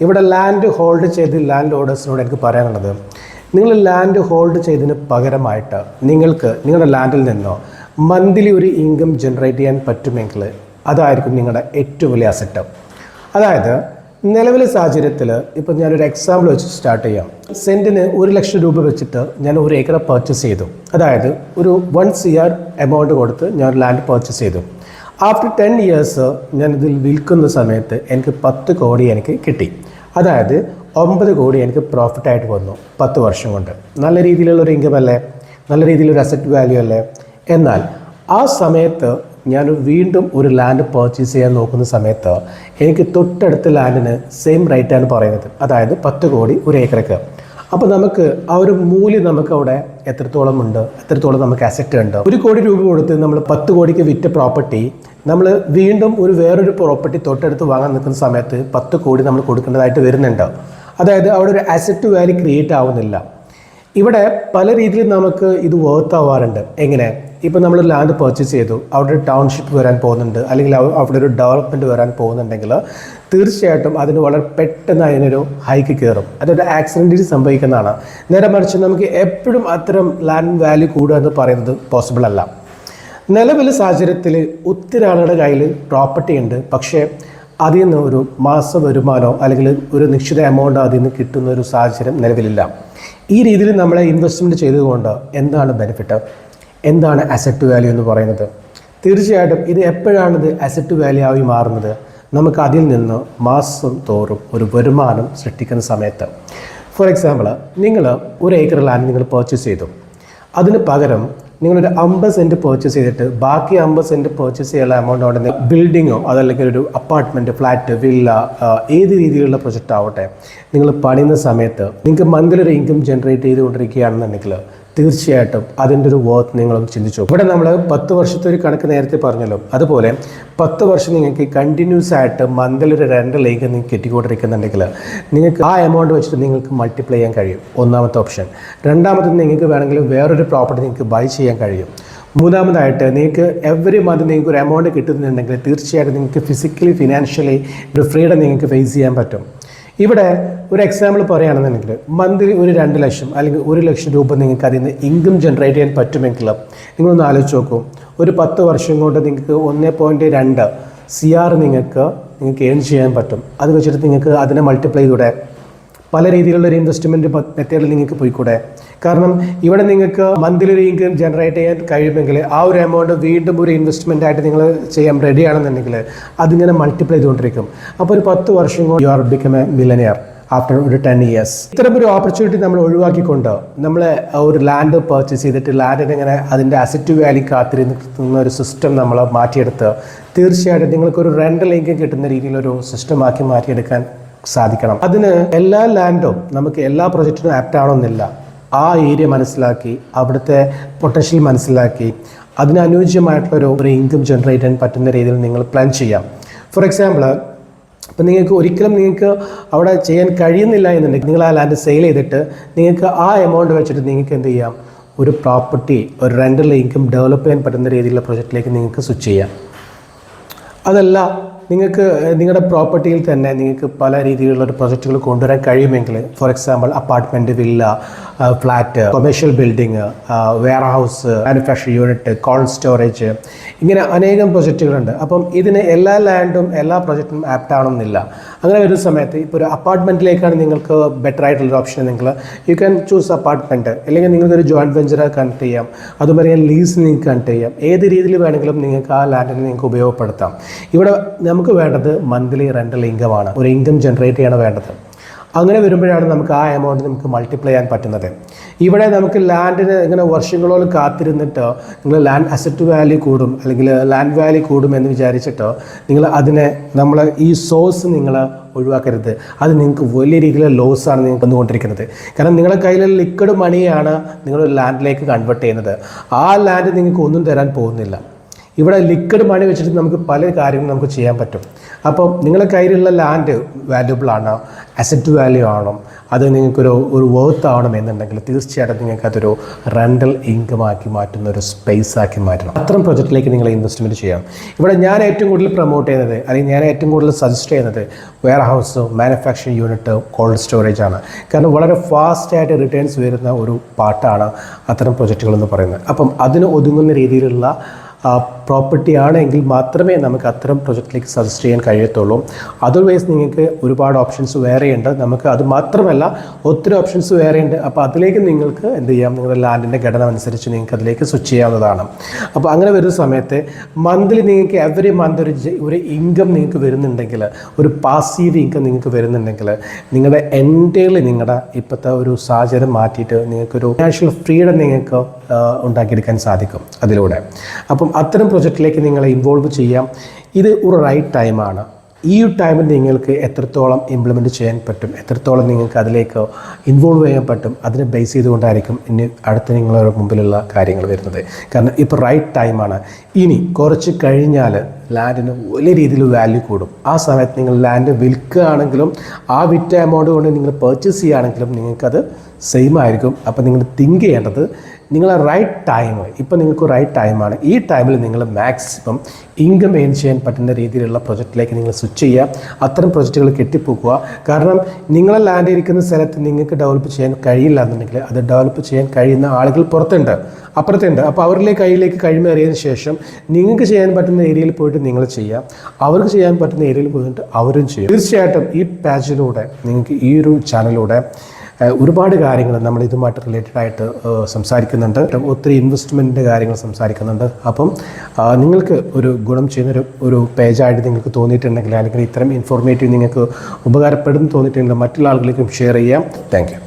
ഇവിടെ land hold ചെയ്ത് land ഓർഡേഴ്സിനോട് എനിക്ക് പറയാനുള്ളത്, നിങ്ങൾ ലാൻഡ് ഹോൾഡ് ചെയ്തതിന് പകരമായിട്ട് നിങ്ങൾക്ക് നിങ്ങളുടെ ലാൻഡിൽ നിന്നോ മന്ത്ലി ഒരു ഇൻകം ജനറേറ്റ് ചെയ്യാൻ പറ്റുമെങ്കിൽ അതായിരിക്കും നിങ്ങളുടെ ഏറ്റവും വലിയ അസറ്റ്. അതായത് നിലവിലെ സാഹചര്യത്തിൽ ഇപ്പോൾ ഞാനൊരു എക്സാമ്പിൾ വെച്ച് സ്റ്റാർട്ട് ചെയ്യാം. സെൻറ്റിന് 1,00,000 രൂപ വെച്ചിട്ട് ഞാൻ ഒരു ഏക്കർ പർച്ചേസ് ചെയ്തു. അതായത് ഒരു 1 CR എമൗണ്ട് കൊടുത്ത് ഞാൻ ലാൻഡ് പർച്ചേസ് ചെയ്തു. ആഫ്റ്റർ 10 ഇയേഴ്സ് ഞാനിതിൽ വിൽക്കുന്ന സമയത്ത് എനിക്ക് 10 കോടി എനിക്ക് കിട്ടി. അതായത് 9 കോടി എനിക്ക് പ്രോഫിറ്റായിട്ട് വന്നു 10 വർഷം കൊണ്ട്. നല്ല രീതിയിലുള്ളൊരു ഇൻകം അല്ലേ, നല്ല രീതിയിലൊരു അസറ്റ് വാല്യൂ അല്ലേ. എന്നാൽ ആ സമയത്ത് ഞാൻ വീണ്ടും ഒരു ലാൻഡ് പർച്ചേസ് ചെയ്യാൻ നോക്കുന്ന സമയത്ത് എനിക്ക് തൊട്ടടുത്ത ലാൻഡിന് സെയിം റേറ്റാണ് പറയുന്നത്, അതായത് 10 കോടി ഒരു ഏക്കർക്ക്. അപ്പോൾ നമുക്ക് ആ ഒരു മൂല്യം നമുക്ക് അവിടെ എത്രത്തോളം ഉണ്ട്, എത്രത്തോളം നമുക്ക് അസറ്റ് ഉണ്ട്. 1 കോടി രൂപ കൊടുത്ത് നമ്മൾ 10 കോടിക്ക് വിറ്റ പ്രോപ്പർട്ടി നമ്മൾ വീണ്ടും വേറൊരു പ്രോപ്പർട്ടി തൊട്ടടുത്ത് വാങ്ങാൻ നിൽക്കുന്ന സമയത്ത് 10 കോടി നമ്മൾ കൊടുക്കേണ്ടതായിട്ട് വരുന്നുണ്ട്. അതായത് അവിടെ ഒരു അസറ്റ് വാല്യൂ ക്രിയേറ്റ് ആവുന്നില്ല. ഇവിടെ പല രീതിയിൽ നമുക്ക് ഇത് വർത്ത് ആവാറുണ്ട്. എങ്ങനെ? ഇപ്പോൾ നമ്മൾ ലാൻഡ് പർച്ചേസ് ചെയ്തു, അവിടെ ഒരു ടൗൺഷിപ്പ് വരാൻ പോകുന്നുണ്ട്, അല്ലെങ്കിൽ അവിടെ ഒരു ഡെവലപ്മെൻറ്റ് വരാൻ പോകുന്നുണ്ടെങ്കിൽ തീർച്ചയായിട്ടും അതിന് വളരെ പെട്ടെന്ന് അതിനൊരു ഹൈക്ക് കയറും. അതൊരു ആക്സിഡൻറ്റിൽ സംഭവിക്കുന്നതാണ്. നേരെ മറിച്ച് നമുക്ക് എപ്പോഴും അത്തരം ലാൻഡ് വാല്യൂ കൂടുക എന്ന് പറയുന്നത് പോസിബിൾ അല്ല. നിലവിലെ സാഹചര്യത്തിൽ ഒത്തിരി ആളുകളുടെ കയ്യിൽ പ്രോപ്പർട്ടി ഉണ്ട്, പക്ഷേ അതിൽ നിന്ന് ഒരു മാസ വരുമാനമോ അല്ലെങ്കിൽ ഒരു നിശ്ചിത എമൗണ്ട് അതിൽ നിന്ന് കിട്ടുന്ന ഒരു സാഹചര്യം നിലവിലില്ല. ഈ രീതിയിൽ നമ്മളെ ഇൻവെസ്റ്റ്മെൻറ്റ് ചെയ്തുകൊണ്ട് എന്താണ് ബെനിഫിറ്റ്, എന്താണ് അസറ്റ് വാല്യൂ എന്ന് പറയുന്നത്? തീർച്ചയായിട്ടും ഇത് എപ്പോഴാണിത് അസറ്റ് വാല്യൂ ആയി മാറുന്നത്? നമുക്ക് അതിൽ നിന്ന് മാസം തോറും ഒരു വരുമാനം സൃഷ്ടിക്കുന്ന സമയത്ത്. ഫോർ എക്സാമ്പിൾ, നിങ്ങൾ ഒരു ഏക്കർ ലാൻഡ് നിങ്ങൾ പർച്ചേസ് ചെയ്തു. അതിന് പകരം നിങ്ങളൊരു 50 സെൻറ്റ് പർച്ചേസ് ചെയ്തിട്ട് ബാക്കി 50 സെൻറ്റ് പർച്ചേസ് ചെയ്യാനുള്ള എമൗണ്ട് അവിടെ ബിൽഡിങ്ങോ അതല്ലെങ്കിൽ ഒരു അപ്പാർട്ട്മെൻറ്റ്, ഫ്ലാറ്റ്, വില്ല, ഏത് രീതിയിലുള്ള പ്രൊജക്റ്റ് ആവട്ടെ നിങ്ങൾ പണിയുന്ന സമയത്ത് നിങ്ങൾക്ക് മന്ത്ലി ഒരു ഇൻകം ജനറേറ്റ് ചെയ്തുകൊണ്ടിരിക്കുകയാണെന്നുണ്ടെങ്കിൽ തീർച്ചയായിട്ടും അതിൻ്റെ ഒരു വർത്ത് നിങ്ങളൊന്ന് ചിന്തിച്ചു. ഇവിടെ നമ്മൾ 10 വർഷത്തെ ഒരു കണക്ക് നേരത്തെ പറഞ്ഞല്ലോ, അതുപോലെ 10 വർഷം നിങ്ങൾക്ക് കണ്ടിന്യൂസ് ആയിട്ട് മന്ത്ലി ഒരു 2 ലേക്ക് നിങ്ങൾക്ക് കിട്ടിക്കൊണ്ടിരിക്കുന്നുണ്ടെങ്കിൽ നിങ്ങൾക്ക് ആ എമൗണ്ട് വെച്ചിട്ട് നിങ്ങൾക്ക് മൾട്ടിപ്ലൈ ചെയ്യാൻ കഴിയും. ഒന്നാമത്തെ ഓപ്ഷൻ. രണ്ടാമത്തെ, നിങ്ങൾക്ക് വേണമെങ്കിൽ വേറൊരു പ്രോപ്പർട്ടി നിങ്ങൾക്ക് ബൈ ചെയ്യാൻ കഴിയും. മൂന്നാമതായിട്ട്, നിങ്ങൾക്ക് എവറി മന്ത് നിങ്ങൾക്ക് ഒരു എമൗണ്ട് കിട്ടുന്നുണ്ടെങ്കിൽ തീർച്ചയായിട്ടും നിങ്ങൾക്ക് ഫിസിക്കലി ഫിനാൻഷ്യലി ഒരു ഫ്രീഡം നിങ്ങൾക്ക് ഫേസ് ചെയ്യാൻ പറ്റും. ഇവിടെ ഒരു എക്സാമ്പിൾ പറയുകയാണെന്നുണ്ടെങ്കിൽ മന്ത്ലി ഒരു 2 ലക്ഷം അല്ലെങ്കിൽ 1 ലക്ഷം രൂപ നിങ്ങൾക്ക് അതിൽ നിന്ന് ഇൻകം ജനറേറ്റ് ചെയ്യാൻ പറ്റുമെങ്കിൽ നിങ്ങളൊന്ന് ആലോചിച്ച് നോക്കൂ. ഒരു 10 വർഷം കൊണ്ട് നിങ്ങൾക്ക് 1.2 CR നിങ്ങൾക്ക് ഏൺ ചെയ്യാൻ പറ്റും. അത് വെച്ചിട്ട് നിങ്ങൾക്ക് അതിനെ മൾട്ടിപ്ലൈ ചെയ്തൂടെ? പല രീതിയിലുള്ള ഒരു ഇൻവെസ്റ്റ്മെൻറ്റ് മെത്തേഡിൽ നിങ്ങൾക്ക് പോയിക്കൂടെ? കാരണം ഇവിടെ നിങ്ങൾക്ക് മന്ത്ലി ഒരു ഇൻകം ജനറേറ്റ് ചെയ്യാൻ കഴിയുമെങ്കിൽ ആ ഒരു എമൗണ്ട് വീണ്ടും ഒരു ഇൻവെസ്റ്റ്മെൻ്റ് ആയിട്ട് നിങ്ങൾ ചെയ്യാൻ റെഡി ആണെന്നുണ്ടെങ്കിൽ അതിങ്ങനെ മൾട്ടിപ്ലൈ ചെയ്തുകൊണ്ടിരിക്കും. അപ്പോൾ ഒരു 10 വർഷം കൊണ്ട് you are become a millionaire after ഒരു 10 ഇയേഴ്സ്. ഇത്തരം ഒരു ഓപ്പർച്യൂണിറ്റി നമ്മൾ ഒഴിവാക്കിക്കൊണ്ട് നമ്മൾ ഒരു ലാൻഡ് പർച്ചേസ് ചെയ്തിട്ട് ലാൻഡിന് ഇങ്ങനെ അതിൻ്റെ അസറ്റ് വാല്യൂ കാത്തിരുന്ന ഒരു സിസ്റ്റം നമ്മൾ മാറ്റിയെടുത്ത് തീർച്ചയായിട്ടും നിങ്ങൾക്കൊരു റെൻ്റൽ ഇൻകം കിട്ടുന്ന രീതിയിലൊരു സിസ്റ്റമാക്കി മാറ്റിയെടുക്കാൻ സാധിക്കണം. അതിന് എല്ലാ ലാൻഡും നമുക്ക് എല്ലാ പ്രൊജക്റ്റിനും ആപ്റ്റ് ആവണമെന്നില്ല. ആ ഏരിയ മനസ്സിലാക്കി അവിടുത്തെ പൊട്ടൻഷ്യൽ മനസ്സിലാക്കി അതിന് അനുയോജ്യമായിട്ടുള്ളൊരു ഇൻകം ജനറേറ്റ് ചെയ്യാൻ പറ്റുന്ന രീതിയിൽ നിങ്ങൾ പ്ലാൻ ചെയ്യാം. ഫോർ എക്സാമ്പിൾ, ഇപ്പം നിങ്ങൾക്ക് ഒരിക്കലും നിങ്ങൾക്ക് അവിടെ ചെയ്യാൻ കഴിയുന്നില്ല എന്നുണ്ടെങ്കിൽ നിങ്ങൾ ആ ലാൻഡ് സെയിൽ ചെയ്തിട്ട് നിങ്ങൾക്ക് ആ എമൗണ്ട് വെച്ചിട്ട് നിങ്ങൾക്ക് എന്ത് ചെയ്യാം, ഒരു പ്രോപ്പർട്ടി, ഒരു റെൻ്റൽ ഇൻകം ഡെവലപ്പ് ചെയ്യാൻ പറ്റുന്ന രീതിയിലുള്ള പ്രൊജക്റ്റിലേക്ക് നിങ്ങൾക്ക് സ്വിച്ച് ചെയ്യാം. അതല്ല, നിങ്ങൾക്ക് നിങ്ങളുടെ പ്രോപ്പർട്ടിയിൽ തന്നെ നിങ്ങൾക്ക് പല രീതിയിലുള്ള പ്രൊജക്റ്റുകൾ കൊണ്ടുവരാൻ കഴിയുമെങ്കിൽ, for example apartment, villa, flat, commercial building, warehouse, manufacturing unit, cold storage, ഇങ്ങനെ അനേകം പ്രൊജക്റ്റുകളുണ്ട്. അപ്പം ഇതിന് എല്ലാ ലാൻഡും എല്ലാ പ്രൊജക്റ്റും ആപ്റ്റ് ആവണമെന്നില്ല. അങ്ങനെ വരുന്ന സമയത്ത് ഇപ്പോൾ ഒരു അപ്പാർട്ട്മെൻറ്റിലേക്കാണ് നിങ്ങൾക്ക് ബെറ്റർ ആയിട്ടുള്ളൊരു ഓപ്ഷൻ എങ്കിൽ യു ക്യാൻ ചൂസ് അപ്പാർട്ട്മെൻറ്റ്, അല്ലെങ്കിൽ നിങ്ങൾക്കൊരു ജോയിൻറ്റ് വെഞ്ചർ കണക്ട് ചെയ്യാം, അതുമാതിരി ലീസ് നിങ്ങൾക്ക് കണക്ട് ചെയ്യാം. ഏത് രീതിയിൽ വേണമെങ്കിലും നിങ്ങൾക്ക് ആ ലാൻഡിനെ നിങ്ങൾക്ക് ഉപയോഗപ്പെടുത്താം. ഇവിടെ നമുക്ക് വേണ്ടത് മന്ത്ലി റെൻ്റൽ ഇൻകമാണ്, ഒരു ഇൻകം ജനറേറ്റ് ചെയ്യണം വേണ്ടത്. അങ്ങനെ വരുമ്പോഴാണ് നമുക്ക് ആ എമൗണ്ട് നമുക്ക് മൾട്ടിപ്ലൈ ചെയ്യാൻ പറ്റുന്നത്. ഇവിടെ നമുക്ക് ലാൻഡിന് ഇങ്ങനെ വർഷങ്ങളോളം കാത്തിരുന്നിട്ട് നിങ്ങൾ ലാൻഡ് അസറ്റ് വാല്യൂ കൂടും അല്ലെങ്കിൽ ലാൻഡ് വാല്യൂ കൂടും എന്ന് വിചാരിച്ചിട്ട് നിങ്ങൾ അതിനെ നമ്മൾ ഈ സോഴ്സ് നിങ്ങൾ ഒഴിവാക്കരുത്. അത് നിങ്ങൾക്ക് വലിയ രീതിയിലുള്ള ലോസാണ് നിങ്ങൾക്ക് വന്നുകൊണ്ടിരിക്കുന്നത്. കാരണം നിങ്ങളുടെ കയ്യിലുള്ള ലിക്വിഡ് മണിയാണ് നിങ്ങൾ ലാൻഡിലേക്ക് കൺവേർട്ട് ചെയ്യുന്നത്. ആ ലാൻഡ് നിങ്ങൾക്ക് ഒന്നും തരാൻ പോകുന്നില്ല. ഇവിടെ ലിക്വിഡ് മണി വെച്ചിട്ട് നമുക്ക് പല കാര്യങ്ങളും നമുക്ക് ചെയ്യാൻ പറ്റും. അപ്പം നിങ്ങളുടെ കയ്യിലുള്ള ലാൻഡ് വാല്യുബിൾ ആണോ, അസറ്റ് വാല്യൂ ആണോ, അത് നിങ്ങൾക്കൊരു വർത്ത് ആവണം എന്നുണ്ടെങ്കിൽ തീർച്ചയായിട്ടും നിങ്ങൾക്ക് അതൊരു റെൻ്റൽ ഇൻകം ആക്കി മാറ്റുന്ന ഒരു സ്പേസ് ആക്കി മാറ്റണം. അത്തരം പ്രൊജക്റ്റിലേക്ക് നിങ്ങൾ ഇൻവെസ്റ്റ്മെൻറ്റ് ചെയ്യാം. ഇവിടെ ഞാൻ ഏറ്റവും കൂടുതൽ പ്രൊമോട്ട് ചെയ്യുന്നത്, അല്ലെങ്കിൽ ഞാൻ ഏറ്റവും കൂടുതൽ സജസ്റ്റ് ചെയ്യുന്നത് warehouse, manufacturing unit, cold storage ആണ്. കാരണം വളരെ ഫാസ്റ്റായിട്ട് റിട്ടേൺസ് വരുന്ന ഒരു പാർട്ടാണ് അത്തരം പ്രൊജക്റ്റുകൾ എന്ന് പറയുന്നത്. അപ്പം അതിന് ഒതുങ്ങുന്ന രീതിയിലുള്ള പ്രോപ്പർട്ടി ആണെങ്കിൽ മാത്രമേ നമുക്ക് അത്തരം പ്രൊജക്റ്റിലേക്ക് സജസ്റ്റ് ചെയ്യാൻ കഴിയത്തുള്ളൂ. അതർവൈസ് നിങ്ങൾക്ക് ഒരുപാട് ഓപ്ഷൻസ് വേറെയുണ്ട്. നമുക്ക് അത് മാത്രമല്ല ഒത്തിരി ഓപ്ഷൻസ് വേറെയുണ്ട്. അപ്പോൾ അതിലേക്ക് നിങ്ങൾക്ക് എന്ത് ചെയ്യാം, നിങ്ങളുടെ ലാൻഡിൻ്റെ ഘടന അനുസരിച്ച് നിങ്ങൾക്ക് അതിലേക്ക് സ്വിച്ച് ചെയ്യാവുന്നതാണ്. അപ്പോൾ അങ്ങനെ വരുന്ന സമയത്ത് മന്ത്ലി നിങ്ങൾക്ക് എവറി മന്ത് ഒരു ഇൻകം നിങ്ങൾക്ക് വരുന്നുണ്ടെങ്കിൽ, ഒരു പാസീവ് ഇൻകം നിങ്ങൾക്ക് വരുന്നുണ്ടെങ്കിൽ, നിങ്ങളുടെ എൻ്റെലി നിങ്ങളുടെ ഇപ്പോഴത്തെ ഒരു സാഹചര്യം മാറ്റിയിട്ട് നിങ്ങൾക്കൊരു ഫിനാൻഷ്യൽ ഫ്രീഡം നിങ്ങൾക്ക് ഉണ്ടാക്കിയെടുക്കാൻ സാധിക്കും അതിലൂടെ. അപ്പം അത്തരം പ്രൊജക്റ്റിലേക്ക് നിങ്ങളെ ഇൻവോൾവ് ചെയ്യാം. ഇത് ഒരു റൈറ്റ് ടൈമാണ്. ഈ ടൈമിൽ നിങ്ങൾക്ക് എത്രത്തോളം ഇംപ്ലിമെൻറ്റ് ചെയ്യാൻ പറ്റും, എത്രത്തോളം നിങ്ങൾക്ക് അതിലേക്ക് ഇൻവോൾവ് ചെയ്യാൻ പറ്റും, അതിനെ ബേസ് ചെയ്തുകൊണ്ടായിരിക്കും ഇനി അടുത്ത നിങ്ങളുടെ മുമ്പിലുള്ള കാര്യങ്ങൾ വരുന്നത്. കാരണം ഇപ്പോൾ റൈറ്റ് ടൈമാണ്. ഇനി കുറച്ച് കഴിഞ്ഞാൽ ലാൻഡിന് വലിയ രീതിയിൽ വാല്യൂ കൂടും. ആ സമയത്ത് നിങ്ങൾ ലാൻഡ് വിൽക്കുകയാണെങ്കിലും ആ വിറ്റ എമൗണ്ട് കൊണ്ട് നിങ്ങൾ പർച്ചേസ് ചെയ്യുകയാണെങ്കിലും നിങ്ങൾക്കത് സെയിം ആയിരിക്കും. അപ്പോൾ നിങ്ങൾ തിങ്ക് ചെയ്യേണ്ടത് നിങ്ങളെ റൈറ്റ് ടൈം, ഇപ്പോൾ നിങ്ങൾക്ക് റൈറ്റ് ടൈമാണ്. ഈ ടൈമിൽ നിങ്ങൾ മാക്സിമം ഇൻകം ഏൺ ചെയ്യാൻ പറ്റുന്ന രീതിയിലുള്ള പ്രൊജക്റ്റിലേക്ക് നിങ്ങൾ സ്വിച്ച് ചെയ്യുക. അത്തരം പ്രൊജക്റ്റുകൾ കെട്ടിപ്പോക്കുക. കാരണം നിങ്ങളെ ലാൻഡ് ഇരിക്കുന്ന സ്ഥലത്ത് നിങ്ങൾക്ക് ഡെവലപ്പ് ചെയ്യാൻ കഴിയില്ല എന്നുണ്ടെങ്കിൽ അത് ഡെവലപ്പ് ചെയ്യാൻ കഴിയുന്ന ആളുകൾ പുറത്തുണ്ട്, അപ്പുറത്തുണ്ട്. അപ്പോൾ അവരുടെ കയ്യിലേക്ക് കഴിമേറിയതിന് ശേഷം നിങ്ങൾക്ക് ചെയ്യാൻ പറ്റുന്ന ഏരിയയിൽ പോയിട്ട് നിങ്ങൾ ചെയ്യുക, അവർക്ക് ചെയ്യാൻ പറ്റുന്ന ഏരിയയിൽ പോയിട്ട് അവരും ചെയ്യും. തീർച്ചയായിട്ടും ഈ പേജിലൂടെ നിങ്ങൾക്ക് ഈ ഒരു ചാനലിലൂടെ ഒരുപാട് കാര്യങ്ങൾ നമ്മൾ ഇതുമായിട്ട് റിലേറ്റഡ് ആയിട്ട് സംസാരിക്കുന്നുണ്ട്. ഒത്തിരി ഇൻവെസ്റ്റ്മെൻറ്റിൻ്റെ കാര്യങ്ങൾ സംസാരിക്കുന്നുണ്ട്. അപ്പം നിങ്ങൾക്ക് ഒരു ഗുണം ചെയ്യുന്നൊരു ഒരു പേജായിട്ട് നിങ്ങൾക്ക് തോന്നിയിട്ടുണ്ടെങ്കിൽ, അല്ലെങ്കിൽ ഇത്തരം ഇൻഫോർമേറ്റീവ് നിങ്ങൾക്ക് ഉപകാരപ്പെടുന്നു തോന്നിയിട്ടുണ്ടെങ്കിൽ മറ്റുള്ള ആളുകളിലേക്കും ഷെയർ ചെയ്യാം. Thank you.